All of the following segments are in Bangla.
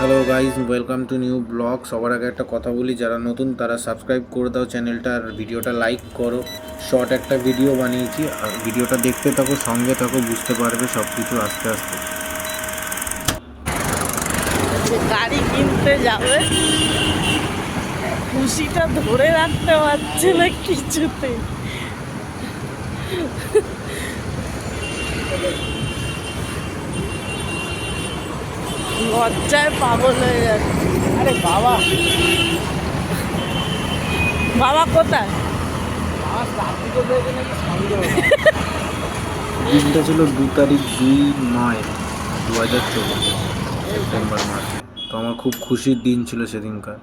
Hello guys, welcome to new blog. সবার আগে একটা কথা বলি, যারা নতুন তারা সাবস্ক্রাইব করে দাও চ্যানেলটা, আর ভিডিওটা লাইক করো। শর্ট একটা ভিডিও বানিয়েছি, আর ভিডিওটা দেখতে থাকো, সঙ্গে থাকো, বুঝতে পারবে সব কিছু আস্তে আস্তে। গাড়ি কিনতে যাবে, খুশিটা ধরে রাখতে পারছে না কিছুতে। লজ্জায় পাগল হয়ে যাচ্ছে। আরে বাবা, বাবা কোথায়? আমার চাকরি করতে হয়েছে নাকি সন্দেহ। দিনটা ছিল 2/9/2024 সেপ্টেম্বর মাসে। তো আমার খুব খুশির দিন ছিল সেদিনকার।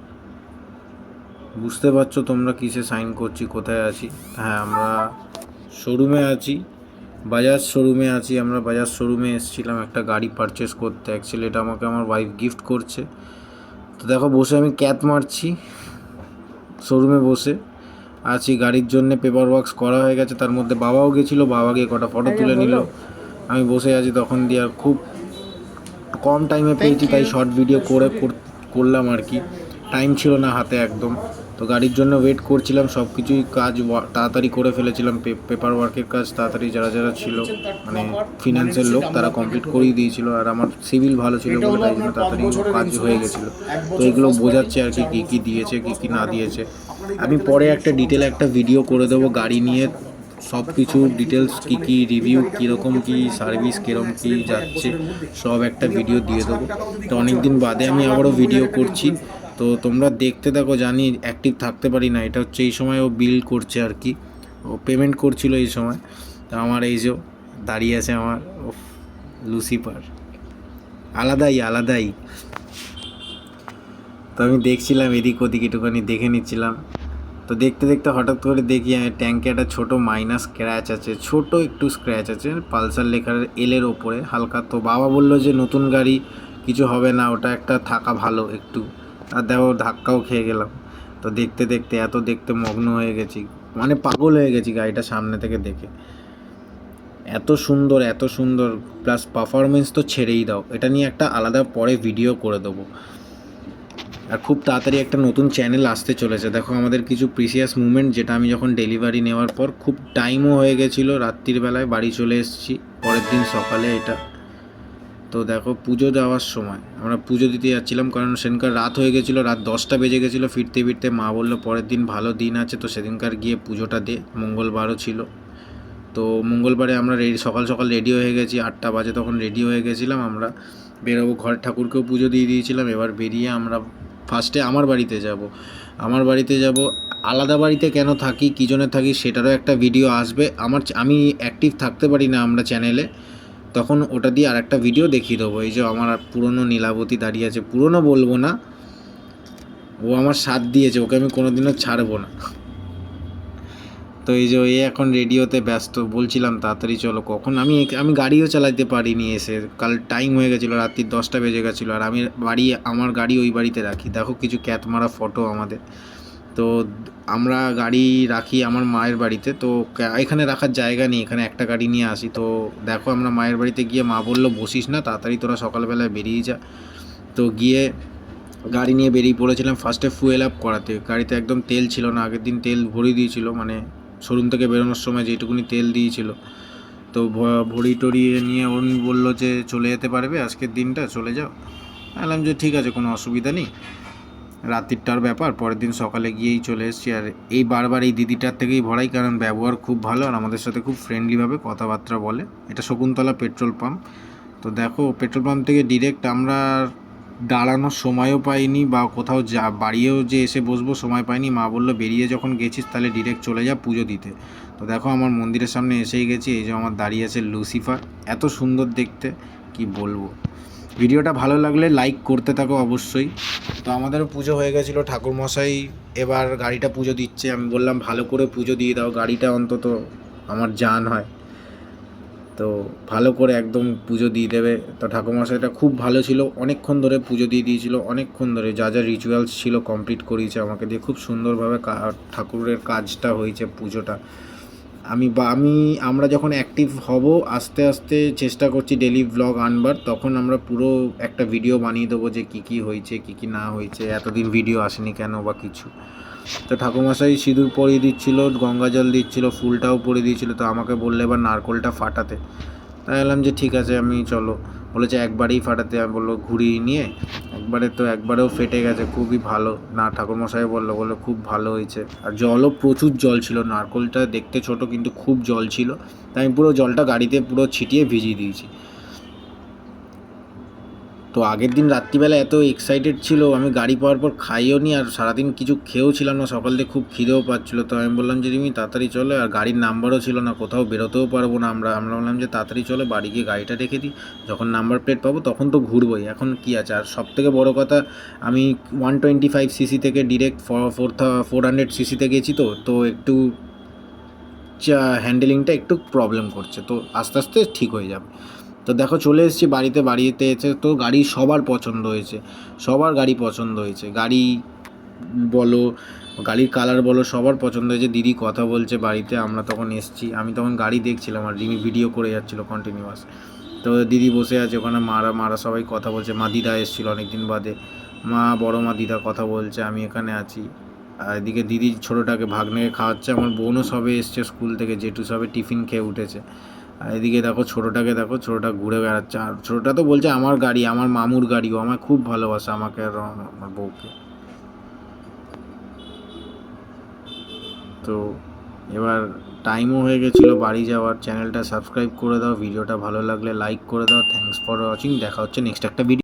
বুঝতে পারছো তোমরা কিসে সাইন করছি, কোথায় আছি? হ্যাঁ, আমরা শোরুমে আছি, বাজাজ শোরুমে আছি। আমরা বাজাজ শোরুমে এসেছিলাম একটা গাড়ি পারচেস করতে। অ্যাকচুয়ালি এটা আমাকে আমার ওয়াইফ গিফট করছে। তো দেখো, বসে আমি ক্যাত মারছি, শোরুমে বসে আছি। গাড়ির জন্য পেপার ওয়ার্কস করা হয়ে গেছে, তার মধ্যে বাবাও গেছিলো, বাবা গিয়ে কটা ফটো তুলে নিল। আমি বসে আছি তখন দিয়ে, আর খুব কম টাইমে পেয়েছি, তাই শর্ট ভিডিও করলাম আর কি। টাইম ছিল না হাতে একদম। তো গাড়ির জন্য ওয়েট করছিলাম, সব কিছুই কাজ তাড়াতাড়ি করে ফেলেছিলাম। পেপার ওয়ার্কের কাজ তাড়াতাড়ি যারা যারা ছিল, মানে ফিনান্সের লোক, তারা কমপ্লিট করেই দিয়েছিল। আর আমার সিভিল ভালো ছিল বলে তাই জন্য তাড়াতাড়ি কাজ হয়ে গেছিলো। তো এগুলো বোঝাচ্ছে আর কি, কী কী দিয়েছে, কী কী না দিয়েছে। আমি পরে একটা ডিটেল একটা ভিডিও করে দেবো গাড়ি নিয়ে, সব কিছু ডিটেলস, কী কী রিভিউ, কীরকম কী সার্ভিস, কীরকম কী যাচ্ছে, সব একটা ভিডিও দিয়ে দেবো। তো অনেক দিন বাদে আমি আবারও ভিডিও করছি, তো তোমরা দেখতে থাকো। জানি অ্যাক্টিভ থাকতে পারি না, এটা হচ্ছে এই সময় ও বিল করছে আর কি, ও পেমেন্ট করছিল এই সময়। তো আমার এই যে দাঁড়িয়ে আছে আমার লুসিফার, আলাদাই। তো আমি দেখছিলাম এদিক ওদিক, একটুখানি দেখে নিচ্ছিলাম। তো দেখতে দেখতে হঠাৎ করে দেখি ট্যাঙ্কে একটা ছোটো মাইনাস স্ক্র্যাচ আছে, ছোট একটু স্ক্র্যাচ আছে, পালসার লেখার এলের ওপরে হালকা। তো বাবা বললো যে নতুন গাড়ি কিছু হবে না, ওটা একটা থাকা ভালো একটু। আর দেখো, ধাক্কাও খেয়ে গেলাম। তো দেখতে দেখতে দেখতে মগ্ন হয়ে গেছি, মানে পাগল হয়ে গেছি গাড়িটা সামনে থেকে দেখে। এত সুন্দর, প্লাস পারফরমেন্স তো ছেড়েই দাও। এটা নিয়ে একটা আলাদা পরে ভিডিও করে দেবো। আর খুব তাড়াতাড়ি একটা নতুন চ্যানেল আসতে চলেছে। দেখো, আমাদের কিছু প্রিসিয়াস মুমেন্ট, যেটা আমি যখন ডেলিভারি নেওয়ার পর খুব টাইমও হয়ে গেছিলো, রাত্রির বেলায় বাড়ি চলে এসেছি পরের দিন সকালে এটা। তো দেখো, পুজো দেওয়ার সময় আমরা পুজো দিতে যাচ্ছিলাম, কারণ সেদিনকার রাত হয়ে গেছিলো, রাত 10টা বেজে গেছিলো ফিরতে ফিরতে। মা বললো পরের দিন ভালো দিন আছে, তো সেদিনকার গিয়ে পুজোটা দে। মঙ্গলবারও ছিল, তো মঙ্গলবারে আমরা সকাল সকাল রেডি হয়ে গেছি, 8টা বাজে তখন রেডি হয়ে গেছিলাম। আমরা বেরোবো, ঘরের ঠাকুরকেও পুজো দিয়ে দিয়েছিলাম। এবার বেরিয়ে আমরা ফার্স্টে আমার বাড়িতে যাব। আলাদা বাড়িতে কেন থাকি, কী জন্য থাকি, সেটারও একটা ভিডিও আসবে। আমি অ্যাক্টিভ থাকতে পারি না আমরা চ্যানেলে, তখন ওটা দিয়ে আর একটা ভিডিও দেখিয়ে দেবো। এই যে আমার পুরনো নীলাবতী দাঁড়িয়ে আছে, পুরনো বলবো না, ও আমার সাথ দিয়েছে, ওকে আমি কোনোদিনও ছাড়বো না। তো এই যে এখন রেডিওতে ব্যস্ত, বলছিলাম তাড়াতাড়ি চলো। কখন আমি গাড়িও চালাতে পারিনি, এসে কাল টাইম হয়ে গেছিলো, রাত্রি 10টা বেজে গেছিলো। আর আমি আমার গাড়ি ওই বাড়িতে রাখি। দেখো, কিছু ক্যাত মারা ফটো আমাদের। তো আমরা গাড়ি রাখি আমার মায়ের বাড়িতে, তো এখানে রাখার জায়গা নেই, এখানে একটা গাড়ি নিয়ে আসি। তো দেখো, আমরা মায়ের বাড়িতে গিয়ে মা বললো বসিস না, তাড়াতাড়ি তোরা সকালবেলায় বেরিয়ে যা। তো গিয়ে গাড়ি নিয়ে বেরিয়ে পড়েছিলাম ফার্স্টে ফুয়েল আপ করাতে। গাড়িতে একদম তেল ছিল না, আগের দিন তেল ভরিয়ে দিয়েছিল, মানে শোরুম থেকে বেরোনোর সময় যেটুকুনি তেল দিয়েছিল। তো ভরি টরিয়ে নিয়ে উনি বললো যে চলে যেতে পারবে, আজকের দিনটা চলে যাও। বললাম যে ঠিক আছে, কোনো অসুবিধা নেই, রাত্রিটার ব্যাপার, পরের দিন সকালে গিয়েই চলে এসেছি। আর এই বারবার এই দিদিটার থেকেই ভরাই, কারণ ব্যবহার খুব ভালো আর আমাদের সাথে খুব ফ্রেন্ডলিভাবে কথাবার্তা বলে। এটা শকুন্তলা পেট্রোল পাম্প। তো দেখো, পেট্রোল পাম্প থেকে ডিরেক্ট আমরা দাঁড়ানোর সময়ও পাইনি, বা কোথাও বাড়িয়েও যে এসে বসবো সময় পাইনি। মা বললো বেরিয়ে যখন গেছিস তাহলে ডিরেক্ট চলে যা পুজো দিতে। তো দেখো, আমার মন্দিরের সামনে এসেই গেছি। এই যে আমার দাঁড়িয়ে আছে লুসিফার, এত সুন্দর দেখতে, কি বলবো। ভিডিওটা ভালো লাগলে লাইক করতে থাকো অবশ্যই। তো আমাদেরও পুজো হয়ে গেছিলো, ঠাকুরমশাই এবার গাড়িটা পুজো দিচ্ছে। আমি বললাম ভালো করে পুজো দিয়ে দাও, গাড়িটা অন্তত আমার জান হয়, তো ভালো করে একদম পুজো দিয়ে দেবে। তো ঠাকুরমশাইটা খুব ভালো ছিল, অনেকক্ষণ ধরে পুজো দিয়ে দিয়েছিল, অনেকক্ষণ ধরে যা যা রিচুয়ালস ছিল কমপ্লিট করিয়েছে আমাকে দিয়ে। খুব সুন্দরভাবে ঠাকুরের কাজটা হয়েছে, পুজোটা। আমরা যখন অ্যাক্টিভ হব আস্তে আস্তে চেষ্টা করছি ডেলি ব্লগ আনবার, তখন আমরা পুরো একটা ভিডিও বানিয়ে দেবো যে কী কী হয়েছে কী কী না হয়েছে, এতদিন ভিডিও আসেনি কেন বা কিছু। তো ঠাকুরমশাই সিঁদুর পরিয়ে দিচ্ছিলো, গঙ্গা জল দিচ্ছিলো, ফুলটাও পরিয়ে দিয়েছিলো। তো আমাকে বললে এবার নারকোলটা ফাটাতে। তাই বললাম যে ঠিক আছে, আমি চলো। বলেছে একবারেই ফাটাতে। আমি বললো ঘুরিয়ে নিয়ে একবারে, তো একবারেও ফেটে গেছে, খুবই ভালো। না ঠাকুরমশাই বললো খুব ভালো হয়েছে। আর জলও প্রচুর জল ছিল, নারকোলটা দেখতে ছোট কিন্তু খুব জল ছিল। তাই আমি পুরো জলটা গাড়িতে পুরো ছিটিয়ে ভিজিয়ে দিয়েছি। তো আগের দিন রাত্রিবেলা এত এক্সাইটেড ছিল, আমি গাড়ি পাওয়ার পর খাইও নি, আর সারাদিন কিছু খেয়েও ছিলাম না। সকাল থেকে খুব খিদেও পাচ্ছিলো। তো আমি বললাম যে তুমি তাড়াতাড়ি চলো, আর গাড়ির নাম্বারও ছিল না, কোথাও বেরোতেও পারবো না আমরা বললাম যে তাড়াতাড়ি চলো, বাড়ি গিয়ে গাড়িটা রেখে দিই, যখন নাম্বার প্লেট পাবো তখন তো ঘুরবোই, এখন কি আছে। আর সবথেকে বড় কথা, আমি 125 সিসি থেকে ডিরেক্ট 400 সিসিতে গেছি। তো একটু হ্যান্ডেলিংটা একটু প্রবলেম করছে, তো আস্তে আস্তে ঠিক হয়ে যাবে। তো দেখো চলে এসেছি বাড়িতে এসে তো গাড়ি সবার পছন্দ হয়েছে, সবার গাড়ি পছন্দ হয়েছে, গাড়ি বলো, গাড়ির কালার বলো, সবার পছন্দ হয়েছে। দিদি কথা বলছে বাড়িতে, আমরা তখন এসেছি, আমি তখন গাড়ি দেখছিলাম আর রিমি ভিডিও করে যাচ্ছিলো কন্টিনিউয়াস। তো দিদি বসে আছে ওখানে, মারা সবাই কথা বলছে। মা দিদা এসেছিলো অনেকদিন বাদে, বড় মা দিদা কথা বলছে, আমি এখানে আছি। আর এদিকে দিদি ছোটোটাকে ভাগ্নেকে খাওয়াচ্ছে, আমার বোনও সবে এসছে স্কুল থেকে, জেঠু সবে টিফিন খেয়ে উঠেছে। আর এদিকে দেখো ছোটোটা ঘুরে বেড়াচ্ছে। আর ছোটোটা তো বলছে আমার গাড়ি, আমার মামুর গাড়ি, ও আমায় খুব ভালোবাসে, আমাকে আর আমার বউকে। তো এবার টাইমও হয়ে গেছিলো বাড়ি যাওয়ার। চ্যানেলটা সাবস্ক্রাইব করে দাও, ভিডিওটা ভালো লাগলে লাইক করে দাও। থ্যাঙ্কস ফর ওয়াচিং, দেখা হচ্ছে নেক্সট একটা ভিডিও।